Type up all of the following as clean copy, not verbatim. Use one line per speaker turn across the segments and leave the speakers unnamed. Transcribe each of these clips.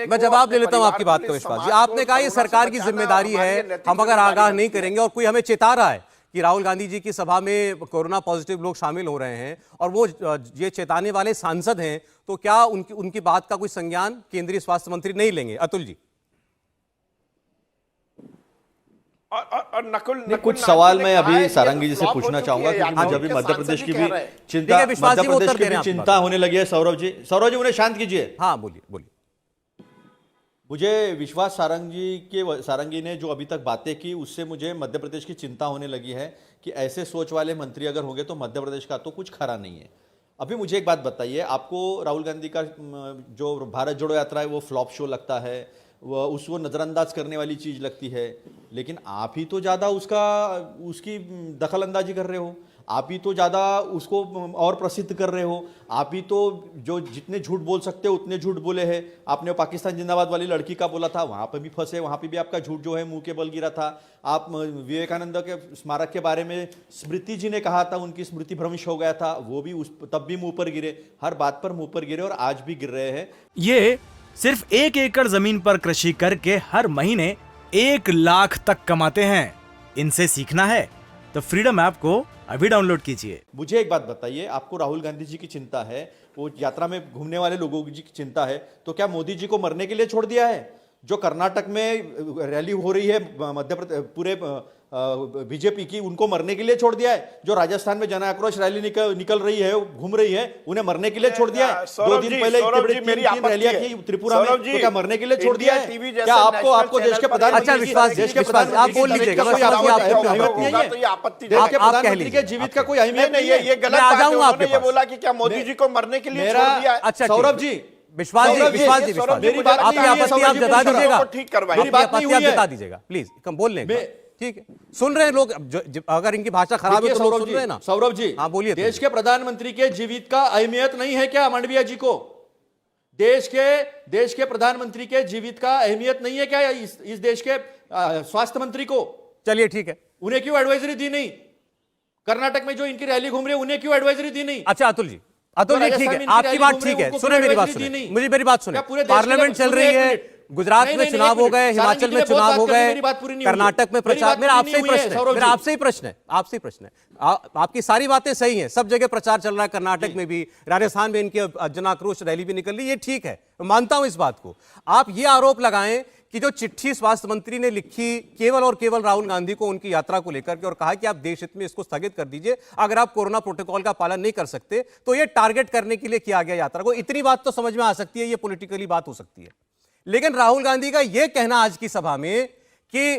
मैं जवाब ले लेता हूं आपकी बात का विश्वास जी। आपने कहा ये सरकार की जिम्मेदारी है, हम अगर आगाह नहीं करेंगे, और कोई हमें चेता रहा है कि राहुल गांधी जी की सभा में कोरोना पॉजिटिव लोग शामिल हो रहे हैं और वो ये चेताने वाले सांसद हैं, तो क्या उनकी बात का कोई संज्ञान केंद्रीय स्वास्थ्य मंत्री नहीं लेंगे? अतुल जी।
और नकुल
कुछ सवाल मैं अभी सारंगी जी से पूछना चाहूंगा, क्योंकि जब भी मध्य प्रदेश की भी चिंता होने लगी है। सौरभ जी उन्हें शांत कीजिए।
हाँ बोलिए।
मुझे विश्वास सारंगी ने जो अभी तक बातें की उससे मुझे मध्य प्रदेश की चिंता होने लगी है कि ऐसे सोच वाले मंत्री अगर होंगे तो मध्य प्रदेश का तो कुछ खरा नहीं है। अभी मुझे एक बात बताइए, आपको राहुल गांधी का जो भारत जोड़ो यात्रा है वो फ्लॉप शो लगता है, वह उसको नज़रअंदाज करने वाली चीज़ लगती है, लेकिन आप ही तो ज़्यादा उसकी दखल अंदाजी कर रहे हो, आप ही तो ज़्यादा उसको और प्रसिद्ध कर रहे हो, आप ही तो जो जितने झूठ बोल सकते हो उतने झूठ बोले हैं। आपने पाकिस्तान जिंदाबाद वाली लड़की का बोला था, वहाँ पर भी फंसे, वहाँ पे भी आपका झूठ जो है मुंह के बल गिरा था। आप विवेकानंद के स्मारक के बारे में स्मृति जी ने कहा था उनकी स्मृति भ्रंश हो गया था, वो भी तब भी मुँह पर गिरे, हर बात पर मुँह पर गिरे और आज भी गिर रहे हैं।
ये सिर्फ 1 एकड़ जमीन पर कृषि करके हर महीने 1 लाख तक कमाते हैं। इनसे सीखना है तो फ्रीडम ऐप को अभी डाउनलोड कीजिए।
मुझे एक बात बताइए, आपको राहुल गांधी जी की चिंता है, वो यात्रा में घूमने वाले लोगों की चिंता है, तो क्या मोदी जी को मरने के लिए छोड़ दिया है? जो कर्नाटक में रैली हो रही है मध्य प्रदेश पूरे बीजेपी की, उनको मरने के लिए छोड़ दिया है? जो राजस्थान में जन आक्रोश रैली निकल रही है, घूम रही है, उन्हें मरने के लिए छोड़ दिया है? 2 दिन पहले तीन रैलियां की त्रिपुरा में, तो क्या मरने के लिए छोड़ दिया है? क्या आपको देश के प्रधानमंत्री
आप बोल लीजिएगा,
प्रधानमंत्री के जीवित का कोई अहमियत नहीं है?
ये गलत बात है। उन्होंने ये बोला कि क्या मोदी जी को मरने के लिए छोड़ दिया है?
अच्छा
सौरभ जी,
विश्वास जी,
मेरी बात
आपकी आपत्ति आप जता दीजिएगा,
ठीक करवाइए।
मेरी बात नहीं आप जता दीजिएगा प्लीज, कम बोल लेंगे, ठीक है? सुन रहे हैं लोग, अगर इनकी भाषा खराब है तो लोग सुन रहे हैं ना।
सौरभ जी,
हाँ बोलिए।
देश के प्रधानमंत्री के जीवित का अहमियत नहीं है क्या मांडविया जी को? देश के प्रधानमंत्री के जीवित का अहमियत नहीं है क्या इस देश के स्वास्थ्य मंत्री को?
चलिए ठीक है,
उन्हें क्यों एडवाइजरी दी नहीं? कर्नाटक में जो इनकी रैली घूम रही है उन्हें क्यों एडवाइजरी दी नहीं?
अच्छा अतुल जी ठीक है, आपकी बात ठीक है, सुने मेरी बात, सुने मुझे, मेरी बात सुने। पार्लियामेंट चल रही है, गुजरात में चुनाव हो गए, हिमाचल में चुनाव हो गए, कर्नाटक में प्रचार। मेरा आपसे ही प्रश्न है, आपकी सारी बातें सही हैं, सब जगह प्रचार चल रहा है, कर्नाटक में भी, राजस्थान में इनकी जन आक्रोश रैली भी निकल रही है, ये ठीक है, मानता हूं इस बात को। आप ये आरोप लगाएं कि जो चिट्ठी स्वास्थ्य मंत्री ने लिखी केवल और केवल राहुल गांधी को उनकी यात्रा को लेकर के और कहा कि आप देश हित में इसको स्थगित कर दीजिए, अगर आप कोरोना प्रोटोकॉल का पालन नहीं कर सकते तो ये टारगेट करने के लिए किया गया यात्रा को, इतनी बात तो समझ में आ सकती है, ये पॉलिटिकली बात हो सकती है। लेकिन राहुल गांधी का यह कहना आज की सभा में कि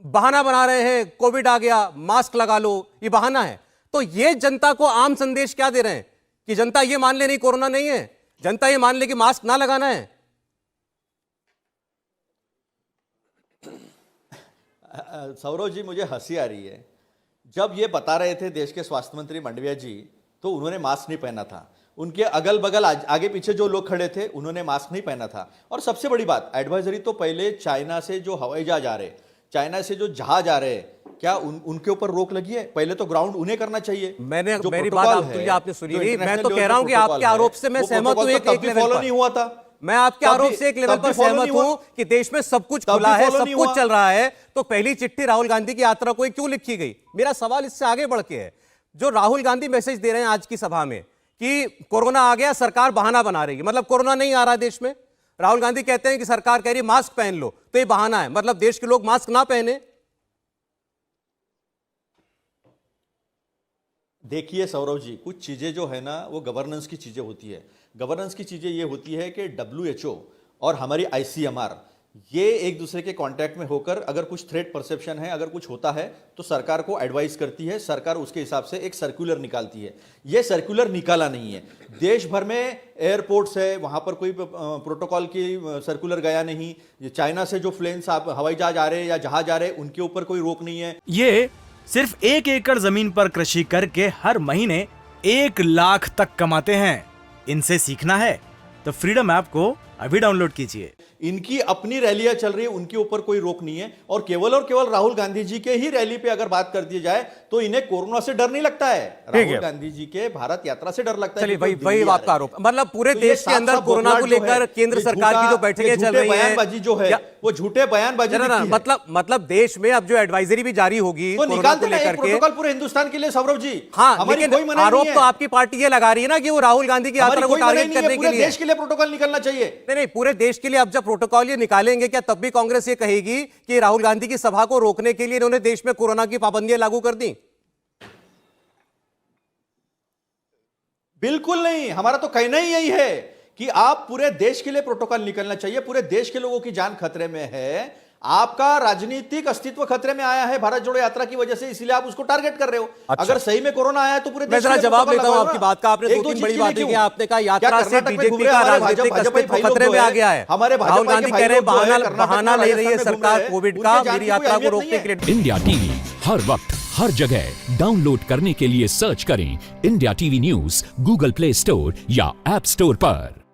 बहाना बना रहे हैं, कोविड आ गया, मास्क लगा लो, ये बहाना है, तो ये जनता को आम संदेश क्या दे रहे हैं कि जनता ये मान ले नहीं कोरोना नहीं है, जनता ये मान ले कि मास्क ना लगाना है?
सौरभ जी, मुझे हंसी आ रही है, जब ये बता रहे थे देश के स्वास्थ्य मंत्री मांडविया जी, तो उन्होंने मास्क नहीं पहना था, उनके अगल बगल आगे पीछे जो लोग खड़े थे उन्होंने मास्क नहीं पहना था। और सबसे बड़ी बात, एडवाइजरी तो पहले चाइना से जो हवाई जहाज आ रहे, चाइना से जो जहाज आ रहे, क्या उनके ऊपर रोक लगी है? पहले तो ग्राउंड उन्हें करना चाहिए।
मेरी बात आपने सुनी नहीं, मैं तो कह रहा हूं कि आपके आरोप से मैं सहमत हूं, एक लेवल
फॉलो नहीं हुआ था।
मैं आपके आरोप से एक लेवल पर सहमत हूं कि देश में सब कुछ खुला है, सब कुछ चल रहा है, तो पहली चिट्ठी राहुल गांधी की यात्रा को क्यों लिखी गई? मेरा सवाल इससे आगे बढ़ के है, जो राहुल गांधी मैसेज दे रहे हैं आज की सभा में कि कोरोना आ गया, सरकार बहाना बना रही है, मतलब कोरोना नहीं आ रहा देश में। राहुल गांधी कहते हैं कि सरकार कह रही है मास्क पहन लो, तो ये बहाना है, मतलब देश के लोग मास्क ना पहने।
देखिए सौरभ जी, कुछ चीजें जो है ना वो गवर्नेंस की चीजें होती है। गवर्नेंस की चीजें ये होती है कि WHO और हमारी ICMR ये एक दूसरे के कांटेक्ट में होकर अगर कुछ थ्रेट परसेप्शन है, अगर कुछ होता है तो सरकार को एडवाइस करती है, सरकार उसके हिसाब से एक सर्कुलर निकालती है। ये सर्कुलर निकाला नहीं है। देश भर में एयरपोर्ट्स है, वहां पर कोई प्रोटोकॉल की सर्कुलर गया नहीं। चाइना से जो प्लेन्स हवाई जहाज आ रहे हैं या जहाज आ रहे हैं उनके ऊपर कोई रोक नहीं है।
ये सिर्फ 1 एकड़ जमीन पर कृषि करके हर महीने 1 लाख तक कमाते हैं। इनसे सीखना है तो फ्रीडम ऐप को अभी डाउनलोड कीजिए।
इनकी अपनी रैलियां चल रही है, उनके ऊपर कोई रोक नहीं है। और केवल राहुल गांधी जी के ही रैली पे अगर बात कर दी जाए तो इन्हें कोरोना से डर नहीं लगता है, राहुल गांधी जी के भारत यात्रा से डर लगता है।
चलिए वही आपका आरोप, मतलब पूरे देश के अंदर कोरोना को लेकर केंद्र सरकार की जो बैठकें चल रही है,
बयानबाजी जो है वो झूठे बयानबाजी,
मतलब देश में अब जो एडवाइजरी भी जारी होगी
तो निकालते लेकर प्रोटोकॉल पूरे हिंदुस्तान के लिए सौरभ जी।
हाँ, लेकिन आरोप तो आपकी पार्टी ये लगा रही है ना कि वो राहुल गांधी की यात्रा को टारगेट करने के लिए,
देश के लिए प्रोटोकॉल निकलना चाहिए।
नहीं, पूरे देश के लिए अब जब प्रोटोकॉल ये निकालेंगे, क्या तब भी कांग्रेस ये कहेगी कि राहुल गांधी की सभा को रोकने के लिए इन्होंने देश में कोरोना की पाबंदियां लागू कर दी?
बिल्कुल नहीं, हमारा तो कहना ही यही है कि आप पूरे देश के लिए प्रोटोकॉल निकलना चाहिए। पूरे देश के लोगों की जान खतरे में है, आपका राजनीतिक अस्तित्व खतरे में आया है भारत जोड़ो यात्रा की वजह से, इसलिए आप उसको टारगेट कर रहे हो।
अच्छा।
अगर सही में कोरोना आया तो पूरे देश
मैं जवाब देता हूं आपकी बात का। आपने दो तीन बड़ी बातें की, आपने कहा यात्रा से बीजेपी का राजनीतिक अस्तित्व खतरे में आ गया है। राहुल गांधी कह रहे हैं बहाना ले रही है सरकार कोविड का मेरी यात्रा को रोकने के लिए।
इंडिया टीवी हर वक्त हर जगह डाउनलोड करने के लिए सर्च करें India TV news Google play store या ऐप स्टोर पर।